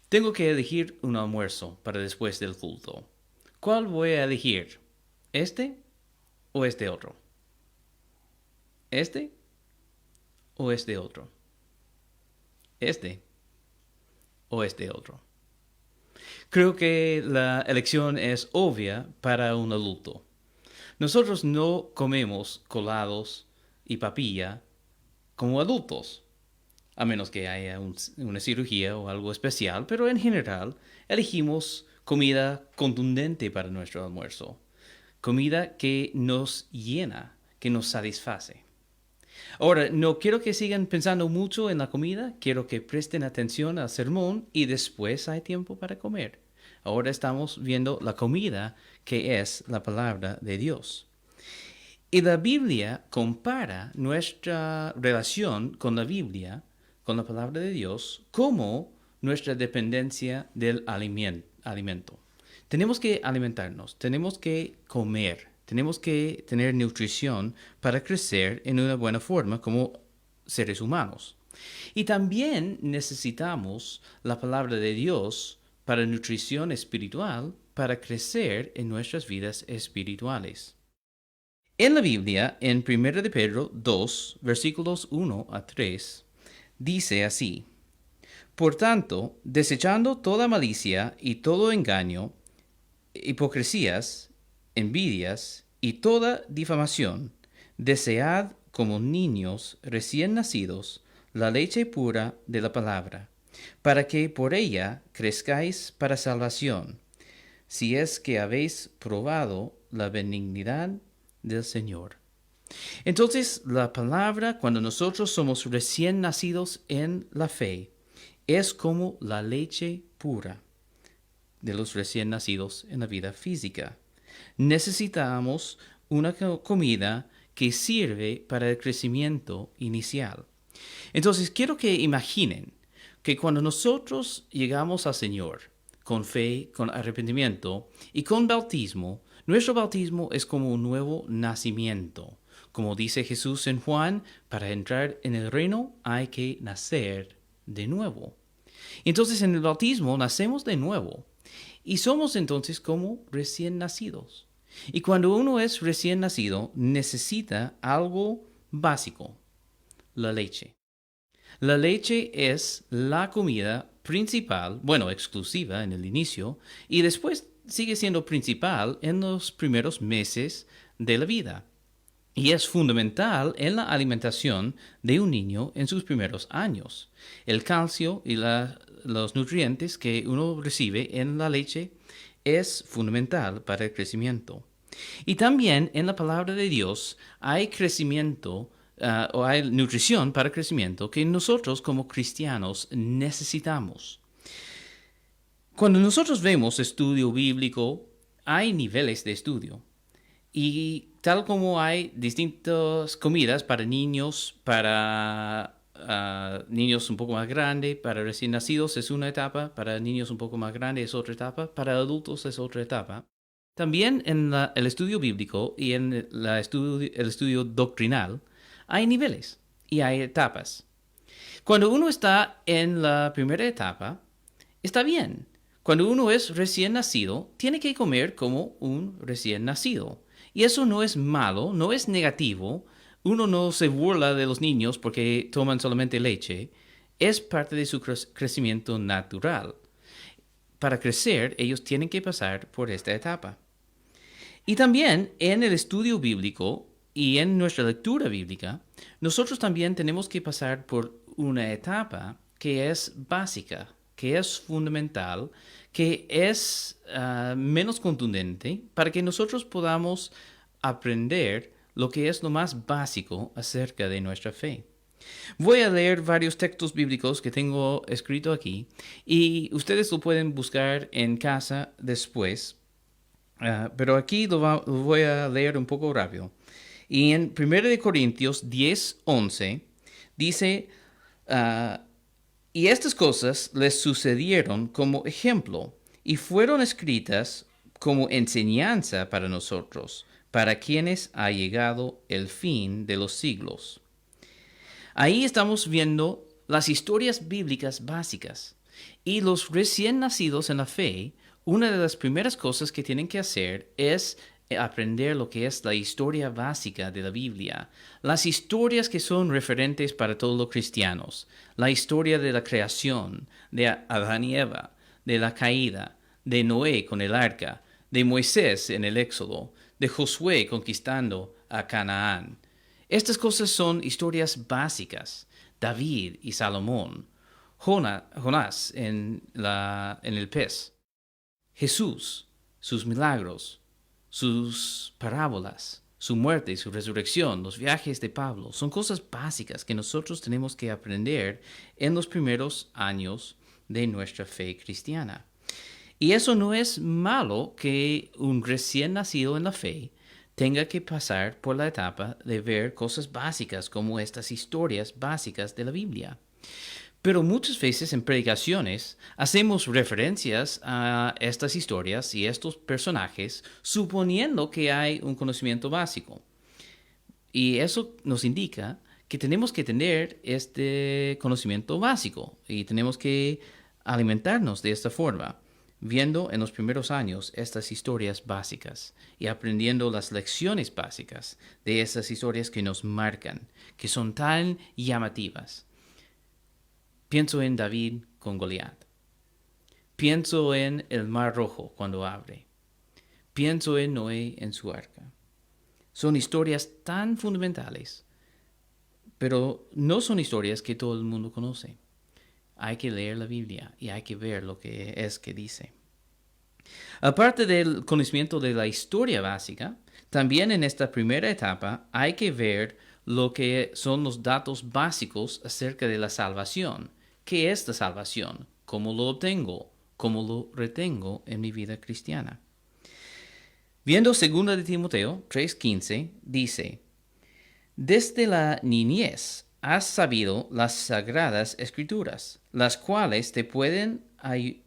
Tengo que elegir un almuerzo para después del culto. ¿Cuál voy a elegir? ¿Este o este otro? ¿Este o este otro? ¿Este o este otro? Creo que la elección es obvia para un adulto. Nosotros no comemos colados y papilla como adultos, a menos que haya una cirugía o algo especial, pero en general elegimos comida contundente para nuestro almuerzo, comida que nos llena, que nos satisface. Ahora, no quiero que sigan pensando mucho en la comida, quiero que presten atención al sermón y después hay tiempo para comer. Ahora estamos viendo la comida que es la palabra de Dios. Y la Biblia compara nuestra relación con la Biblia, con la palabra de Dios, como nuestra dependencia del alimento. Tenemos que alimentarnos, tenemos que comer, tenemos que tener nutrición para crecer en una buena forma como seres humanos. Y también necesitamos la palabra de Dios para nutrición espiritual, para crecer en nuestras vidas espirituales. En la Biblia, en 1 de Pedro 2, versículos 1 a 3, dice así: Por tanto, desechando toda malicia y todo engaño, hipocresías, envidias y toda difamación, desead como niños recién nacidos la leche pura de la palabra, para que por ella crezcáis para salvación, si es que habéis probado la benignidad del Señor. Entonces, la palabra, cuando nosotros somos recién nacidos en la fe, es como la leche pura de los recién nacidos en la vida física. Necesitamos una comida que sirve para el crecimiento inicial. Entonces, quiero que imaginen que cuando nosotros llegamos al Señor con fe, con arrepentimiento y con bautismo, nuestro bautismo es como un nuevo nacimiento. Como dice Jesús en Juan, para entrar en el reino hay que nacer de nuevo. Entonces en el bautismo nacemos de nuevo y somos entonces como recién nacidos. Y cuando uno es recién nacido, necesita algo básico, la leche. La leche es la comida principal, bueno, exclusiva en el inicio, y después sigue siendo principal en los primeros meses de la vida. Y es fundamental en la alimentación de un niño en sus primeros años. El calcio y los nutrientes que uno recibe en la leche es fundamental para el crecimiento. Y también en la palabra de Dios hay crecimiento o hay nutrición para crecimiento que nosotros como cristianos necesitamos. Cuando nosotros vemos estudio bíblico, hay niveles de estudio. Y tal como hay distintas comidas para niños, para niños un poco más grandes, para recién nacidos es una etapa, para niños un poco más grandes es otra etapa, para adultos es otra etapa. También en el estudio bíblico y en el estudio doctrinal hay niveles y hay etapas. Cuando uno está en la primera etapa, está bien. Cuando uno es recién nacido, tiene que comer como un recién nacido. Y eso no es malo, no es negativo. Uno no se burla de los niños porque toman solamente leche. Es parte de su crecimiento natural. Para crecer, ellos tienen que pasar por esta etapa. Y también en el estudio bíblico y en nuestra lectura bíblica, nosotros también tenemos que pasar por una etapa que es básica, que es fundamental, que es menos contundente, para que nosotros podamos aprender lo que es lo más básico acerca de nuestra fe. Voy a leer varios textos bíblicos que tengo escrito aquí y ustedes lo pueden buscar en casa después. Pero aquí lo voy a leer un poco rápido. Y en 1 Corintios 10:11 dice, ah, y estas cosas les sucedieron como ejemplo y fueron escritas como enseñanza para nosotros, para quienes ha llegado el fin de los siglos. Ahí estamos viendo las historias bíblicas básicas. Y los recién nacidos en la fe, una de las primeras cosas que tienen que hacer es aprender lo que es la historia básica de la Biblia, las historias que son referentes para todos los cristianos, la historia de la creación, de Adán y Eva, de la caída, de Noé con el arca, de Moisés en el Éxodo, de Josué conquistando a Canaán. Estas cosas son historias básicas. David y Salomón, Jonás en el pez, Jesús, sus milagros, sus parábolas, su muerte y su resurrección, los viajes de Pablo, son cosas básicas que nosotros tenemos que aprender en los primeros años de nuestra fe cristiana. Y eso no es malo que un recién nacido en la fe tenga que pasar por la etapa de ver cosas básicas como estas historias básicas de la Biblia. Pero muchas veces en predicaciones hacemos referencias a estas historias y estos personajes suponiendo que hay un conocimiento básico. Y eso nos indica que tenemos que tener este conocimiento básico y tenemos que alimentarnos de esta forma, viendo en los primeros años estas historias básicas y aprendiendo las lecciones básicas de esas historias que nos marcan, que son tan llamativas. Pienso en David con Goliat. Pienso en el Mar Rojo cuando abre. Pienso en Noé en su arca. Son historias tan fundamentales, pero no son historias que todo el mundo conoce. Hay que leer la Biblia y hay que ver lo que es que dice. Aparte del conocimiento de la historia básica, también en esta primera etapa hay que ver lo que son los datos básicos acerca de la salvación. ¿Qué es la salvación? ¿Cómo lo obtengo? ¿Cómo lo retengo en mi vida cristiana? Viendo 2 de Timoteo 3:15, dice: Desde la niñez has sabido las sagradas escrituras, las cuales te pueden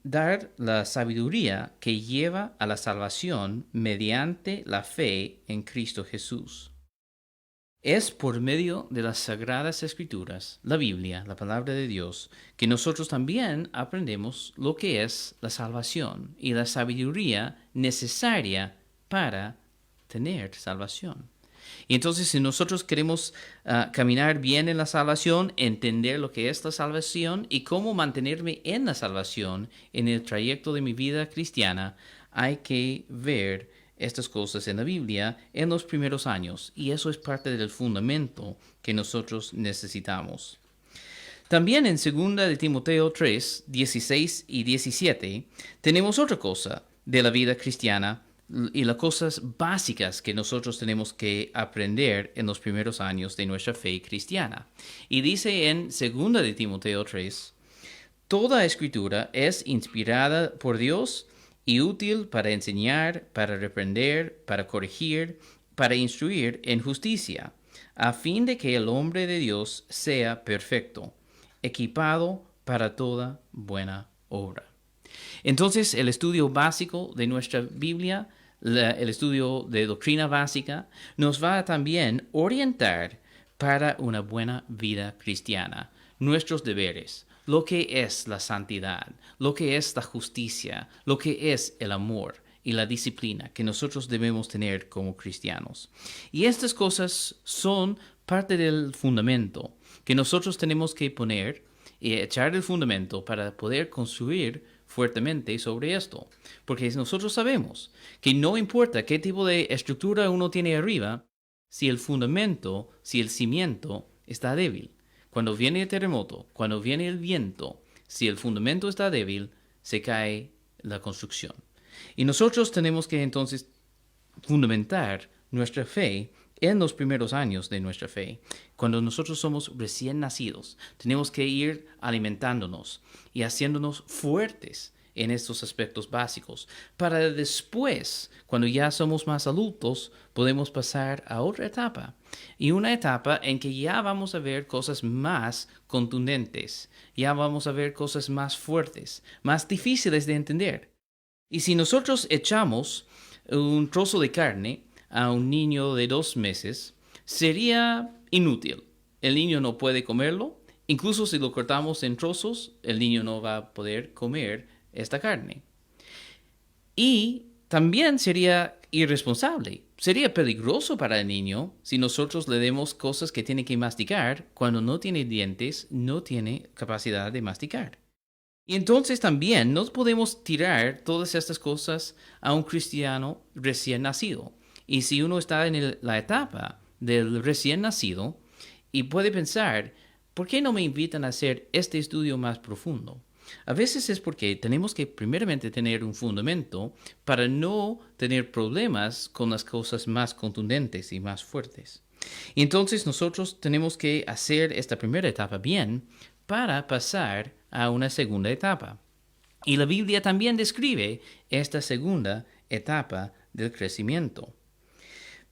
dar la sabiduría que lleva a la salvación mediante la fe en Cristo Jesús. Es por medio de las sagradas escrituras, la Biblia, la palabra de Dios, que nosotros también aprendemos lo que es la salvación y la sabiduría necesaria para tener salvación. Y entonces, si nosotros queremos caminar bien en la salvación, entender lo que es la salvación y cómo mantenerme en la salvación en el trayecto de mi vida cristiana, hay que ver estas cosas en la Biblia en los primeros años. Y eso es parte del fundamento que nosotros necesitamos. También en 2 de Timoteo 3, 16 y 17, tenemos otra cosa de la vida cristiana y las cosas básicas que nosotros tenemos que aprender en los primeros años de nuestra fe cristiana. Y dice en 2 de Timoteo 3, toda escritura es inspirada por Dios y útil para enseñar, para reprender, para corregir, para instruir en justicia, a fin de que el hombre de Dios sea perfecto, equipado para toda buena obra. Entonces, el estudio básico de nuestra Biblia, el estudio de doctrina básica, nos va a también orientar para una buena vida cristiana, nuestros deberes, lo que es la santidad, lo que es la justicia, lo que es el amor y la disciplina que nosotros debemos tener como cristianos. Y estas cosas son parte del fundamento que nosotros tenemos que poner y echar el fundamento para poder construir fuertemente sobre esto. Porque nosotros sabemos que no importa qué tipo de estructura uno tiene arriba, si el fundamento, si el cimiento está débil. Cuando viene el terremoto, cuando viene el viento, si el fundamento está débil, se cae la construcción. Y nosotros tenemos que entonces fundamentar nuestra fe en los primeros años de nuestra fe. Cuando nosotros somos recién nacidos, tenemos que ir alimentándonos y haciéndonos fuertes en estos aspectos básicos, para después, cuando ya somos más adultos, podemos pasar a otra etapa, y una etapa en que ya vamos a ver cosas más contundentes, ya vamos a ver cosas más fuertes, más difíciles de entender. Y si nosotros echamos un trozo de carne a un niño de 2 meses, sería inútil. El niño no puede comerlo Incluso si lo cortamos en trozos, el niño no va a poder comer esta carne. Y también sería irresponsable, sería peligroso para el niño si nosotros le demos cosas que tiene que masticar cuando no tiene dientes, no tiene capacidad de masticar. Y entonces también no podemos tirar todas estas cosas a un cristiano recién nacido. Y si uno está en la etapa del recién nacido y puede pensar, ¿por qué no me invitan a hacer este estudio más profundo? A veces es porque tenemos que primeramente tener un fundamento para no tener problemas con las cosas más contundentes y más fuertes. Y entonces nosotros tenemos que hacer esta primera etapa bien para pasar a una segunda etapa. Y la Biblia también describe esta segunda etapa del crecimiento.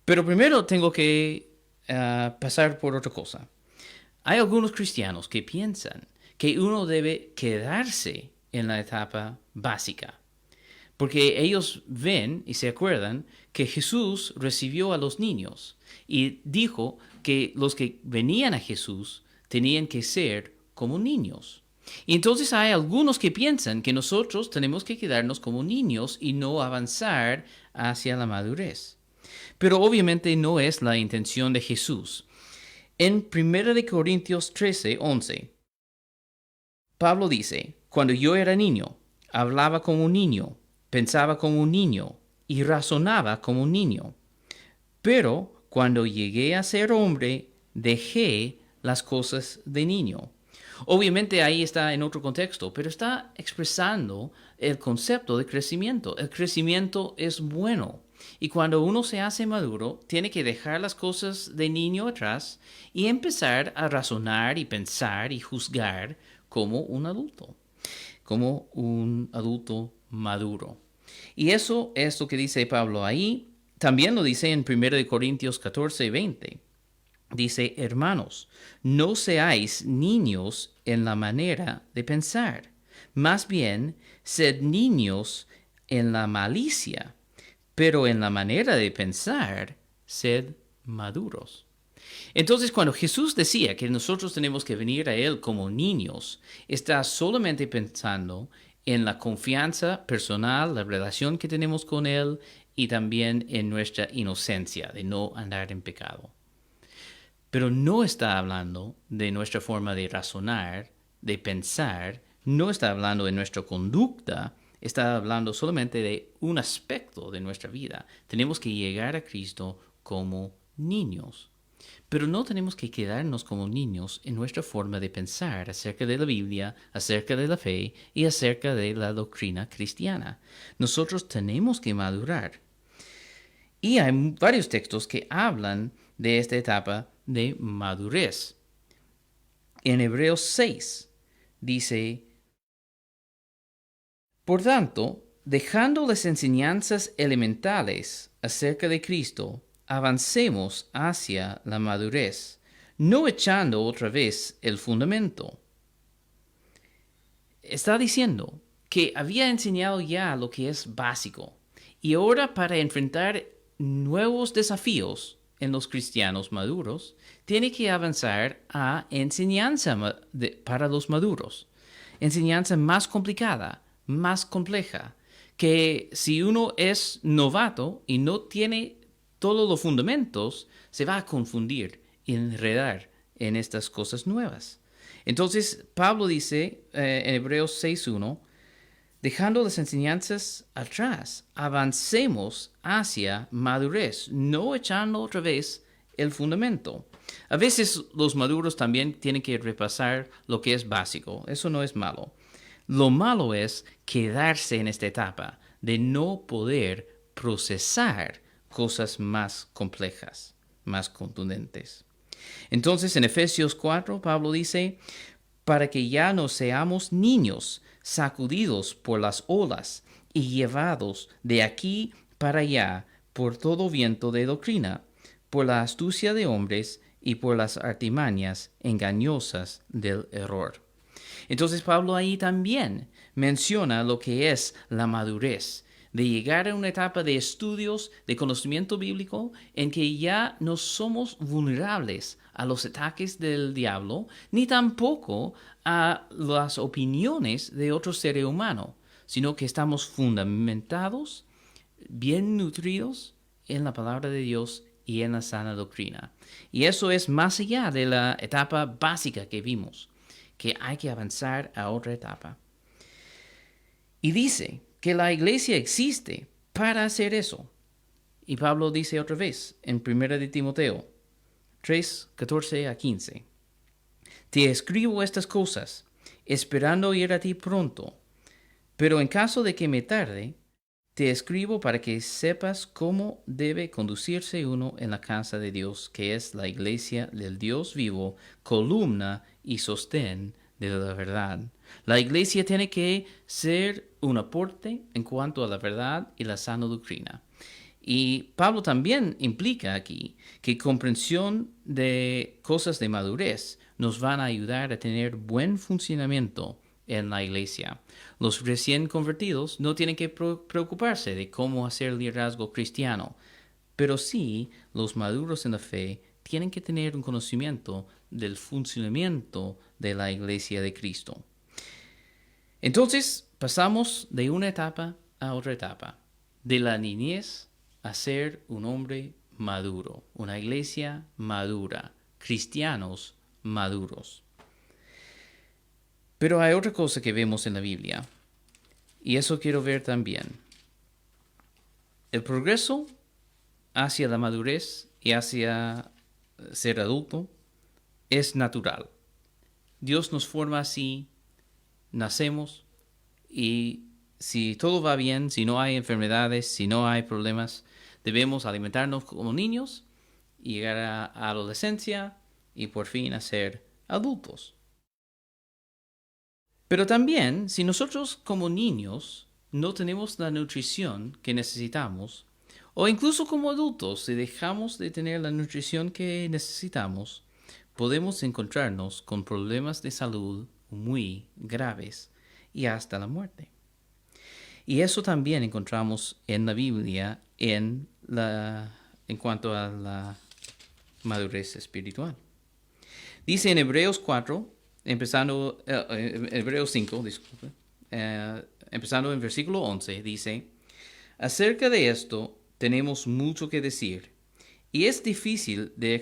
Pero primero tengo que pasar por otra cosa. Hay algunos cristianos que piensan que uno debe quedarse en la etapa básica, porque ellos ven y se acuerdan que Jesús recibió a los niños y dijo que los que venían a Jesús tenían que ser como niños. Y entonces hay algunos que piensan que nosotros tenemos que quedarnos como niños y no avanzar hacia la madurez. Pero obviamente no es la intención de Jesús. En 1 Corintios 13:11, Pablo dice, cuando yo era niño, hablaba como un niño, pensaba como un niño y razonaba como un niño. Pero cuando llegué a ser hombre, dejé las cosas de niño. Obviamente ahí está en otro contexto, pero está expresando el concepto de crecimiento. El crecimiento es bueno. Y cuando uno se hace maduro, tiene que dejar las cosas de niño atrás y empezar a razonar y pensar y juzgar como un adulto maduro. Y eso es lo que dice Pablo ahí. También lo dice en 1 Corintios 14:20. Dice, hermanos, no seáis niños en la manera de pensar. Más bien, sed niños en la malicia, pero en la manera de pensar, sed maduros. Entonces, cuando Jesús decía que nosotros tenemos que venir a Él como niños, está solamente pensando en la confianza personal, la relación que tenemos con Él y también en nuestra inocencia de no andar en pecado. Pero no está hablando de nuestra forma de razonar, de pensar, no está hablando de nuestra conducta, está hablando solamente de un aspecto de nuestra vida. Tenemos que llegar a Cristo como niños. Pero no tenemos que quedarnos como niños en nuestra forma de pensar acerca de la Biblia, acerca de la fe y acerca de la doctrina cristiana. Nosotros tenemos que madurar. Y hay varios textos que hablan de esta etapa de madurez. En Hebreos 6 dice, por tanto, dejando las enseñanzas elementales acerca de Cristo, avancemos hacia la madurez, no echando otra vez el fundamento. Está diciendo que había enseñado ya lo que es básico, y ahora para enfrentar nuevos desafíos en los cristianos maduros, tiene que avanzar a enseñanza para los maduros, enseñanza más complicada, más compleja, que si uno es novato y no tiene todos los fundamentos, se va a confundir y enredar en estas cosas nuevas. Entonces, Pablo dice en Hebreos 6:1, dejando las enseñanzas atrás, avancemos hacia madurez, no echando otra vez el fundamento. A veces los maduros también tienen que repasar lo que es básico, eso no es malo. Lo malo es quedarse en esta etapa de no poder procesar cosas más complejas, más contundentes. Entonces, en Efesios 4, Pablo dice, para que ya no seamos niños, sacudidos por las olas y llevados de aquí para allá por todo viento de doctrina, por la astucia de hombres y por las artimañas engañosas del error. Entonces Pablo ahí también menciona lo que es la madurez, de llegar a una etapa de estudios, de conocimiento bíblico, en que ya no somos vulnerables a los ataques del diablo, ni tampoco a las opiniones de otro ser humano, sino que estamos fundamentados, bien nutridos en la palabra de Dios y en la sana doctrina. Y eso es más allá de la etapa básica que vimos, que hay que avanzar a otra etapa. Y dice que la iglesia existe para hacer eso. Y Pablo dice otra vez en 1 de Timoteo 3, 14 a 15. Te escribo estas cosas, esperando ir a ti pronto, pero en caso de que me tarde, te escribo para que sepas cómo debe conducirse uno en la casa de Dios, que es la iglesia del Dios vivo, columna y sostén de la verdad. La iglesia tiene que ser un aporte en cuanto a la verdad y la sana doctrina. Y Pablo también implica aquí que comprensión de cosas de madurez nos van a ayudar a tener buen funcionamiento en la iglesia. Los recién convertidos no tienen que preocuparse de cómo hacer liderazgo cristiano, pero sí los maduros en la fe tienen que tener un conocimiento del funcionamiento de la iglesia de Cristo. Entonces pasamos de una etapa a otra etapa, de la niñez a ser un hombre maduro, una iglesia madura, cristianos maduros. Pero hay otra cosa que vemos en la Biblia, y eso quiero ver también. El progreso hacia la madurez y hacia ser adulto es natural. Dios nos forma así, nacemos, y si todo va bien, si no hay enfermedades, si no hay problemas, debemos alimentarnos como niños y llegar a adolescencia y por fin a ser adultos. Pero también, si nosotros como niños no tenemos la nutrición que necesitamos, o incluso como adultos, si dejamos de tener la nutrición que necesitamos, podemos encontrarnos con problemas de salud muy graves y hasta la muerte. Y eso también encontramos en la Biblia en cuanto a la madurez espiritual. Dice en Hebreos 4, Hebreos 5, disculpe, empezando en versículo 11, dice: acerca de esto tenemos mucho que decir, y es difícil de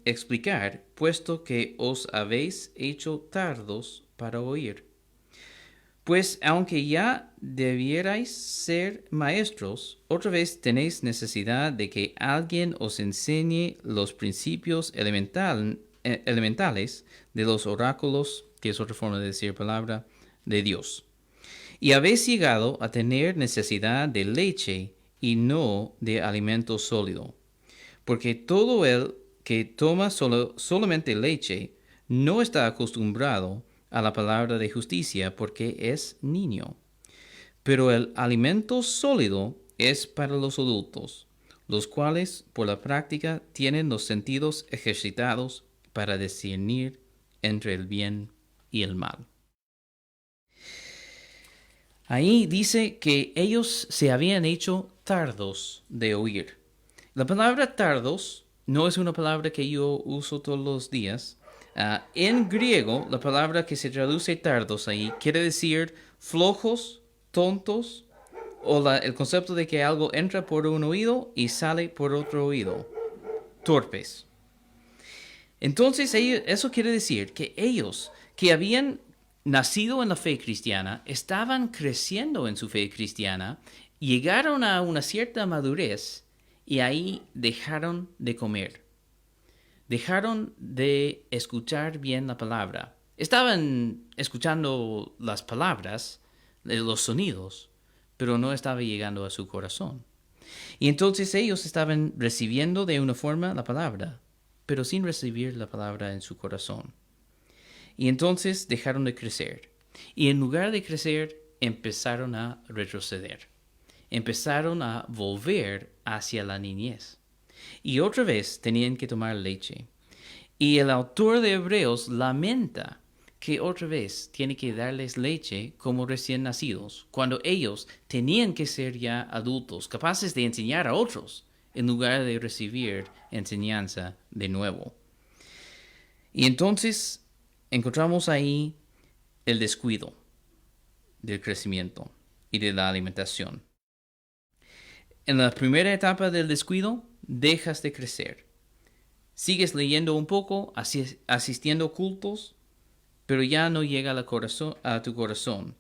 explicar, puesto que os habéis hecho tardos para oír. Pues aunque ya debierais ser maestros, otra vez tenéis necesidad de que alguien os enseñe los principios elementales de los oráculos, que es otra forma de decir palabra, de Dios. Y habéis llegado a tener necesidad de leche y no de alimento sólido. Porque todo el que toma solamente leche no está acostumbrado a la palabra de justicia, porque es niño. Pero el alimento sólido es para los adultos, los cuales por la práctica tienen los sentidos ejercitados para discernir entre el bien y el mal. Ahí dice que ellos se habían hecho tardos de oír. La palabra tardos no es una palabra que yo uso todos los días. En griego, la palabra que se traduce tardos ahí quiere decir flojos, tontos, o el concepto de que algo entra por un oído y sale por otro oído. Torpes. Entonces, eso quiere decir que ellos que habían nacido en la fe cristiana, estaban creciendo en su fe cristiana, llegaron a una cierta madurez y ahí dejaron de comer. Dejaron de escuchar bien la palabra. Estaban escuchando las palabras, los sonidos, pero no estaba llegando a su corazón. Y entonces ellos estaban recibiendo de una forma la palabra, pero sin recibir la palabra en su corazón. Y entonces dejaron de crecer. Y en lugar de crecer, empezaron a retroceder. Empezaron a volver hacia la niñez. Y otra vez tenían que tomar leche. Y el autor de Hebreos lamenta que otra vez tiene que darles leche como recién nacidos, cuando ellos tenían que ser ya adultos, capaces de enseñar a otros, en lugar de recibir enseñanza de nuevo. Y entonces encontramos ahí el descuido del crecimiento y de la alimentación. En la primera etapa del descuido, dejas de crecer. Sigues leyendo un poco, asistiendo a cultos, pero ya no llega a tu corazón.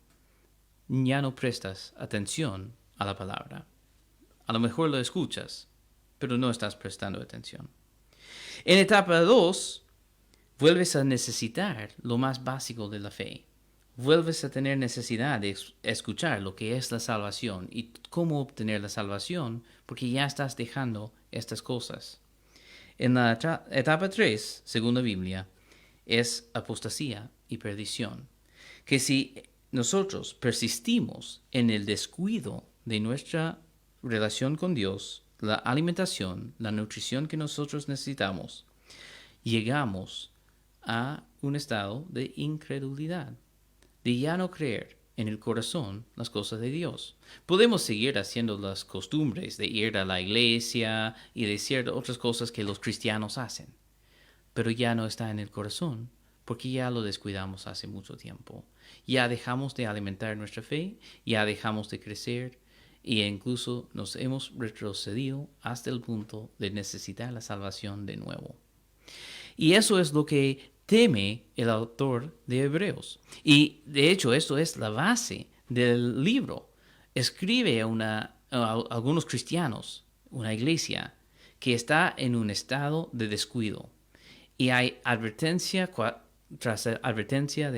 Ya no prestas atención a la palabra. A lo mejor lo escuchas, pero no estás prestando atención. En etapa 2, vuelves a necesitar lo más básico de la fe. Vuelves a tener necesidad de escuchar lo que es la salvación y cómo obtener la salvación, porque ya estás dejando estas cosas. En la etapa 3, según la Biblia, es apostasía y perdición. Que si nosotros persistimos en el descuido de nuestra relación con Dios, la alimentación, la nutrición que nosotros necesitamos, llegamos a un estado de incredulidad, de ya no creer en el corazón las cosas de Dios. Podemos seguir haciendo las costumbres de ir a la iglesia y de ciertas otras cosas que los cristianos hacen, pero ya no está en el corazón, porque ya lo descuidamos hace mucho tiempo. Ya dejamos de alimentar nuestra fe, ya dejamos de crecer e incluso nos hemos retrocedido hasta el punto de necesitar la salvación de nuevo. Y eso es lo que teme el autor de Hebreos. Y de hecho esto es la base del libro. Escribe a algunos cristianos, una iglesia, que está en un estado de descuido. Y hay advertencia tras advertencia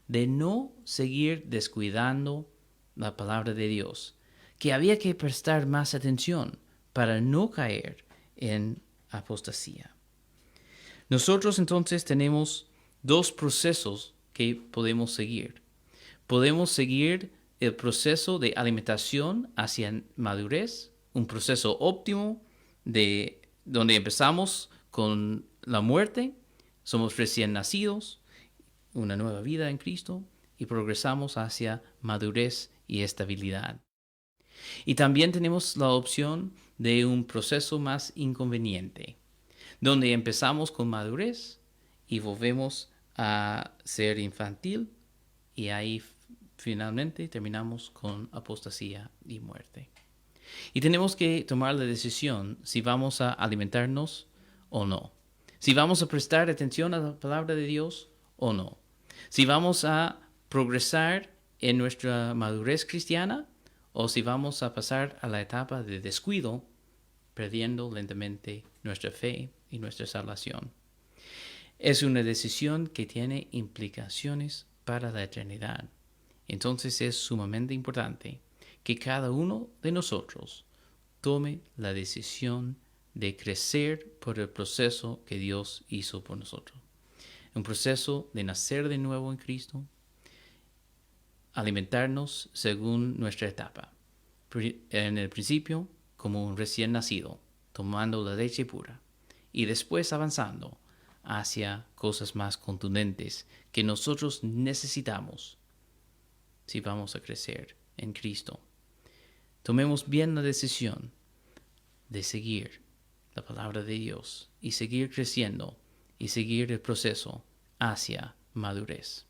de no seguir descuidando la palabra de Dios, que había que prestar más atención para no caer en apostasía. Nosotros entonces tenemos dos procesos que podemos seguir. Podemos seguir el proceso de alimentación hacia madurez, un proceso óptimo de donde empezamos con la muerte, somos recién nacidos, una nueva vida en Cristo y progresamos hacia madurez y estabilidad. Y también tenemos la opción de un proceso más inconveniente, donde empezamos con madurez y volvemos a ser infantil y ahí finalmente terminamos con apostasía y muerte. Y tenemos que tomar la decisión si vamos a alimentarnos o no. Si vamos a prestar atención a la palabra de Dios o no. Si vamos a progresar en nuestra madurez cristiana o si vamos a pasar a la etapa de descuido, perdiendo lentamente nuestra fe y nuestra salvación. Es una decisión que tiene implicaciones para la eternidad. Entonces es sumamente importante que cada uno de nosotros tome la decisión de crecer por el proceso que Dios hizo por nosotros. Un proceso de nacer de nuevo en Cristo, alimentarnos según nuestra etapa. En el principio, como un recién nacido, tomando la leche pura, y después avanzando hacia cosas más contundentes que nosotros necesitamos si vamos a crecer en Cristo. Tomemos bien la decisión de seguir la palabra de Dios y seguir creciendo y seguir el proceso hacia madurez.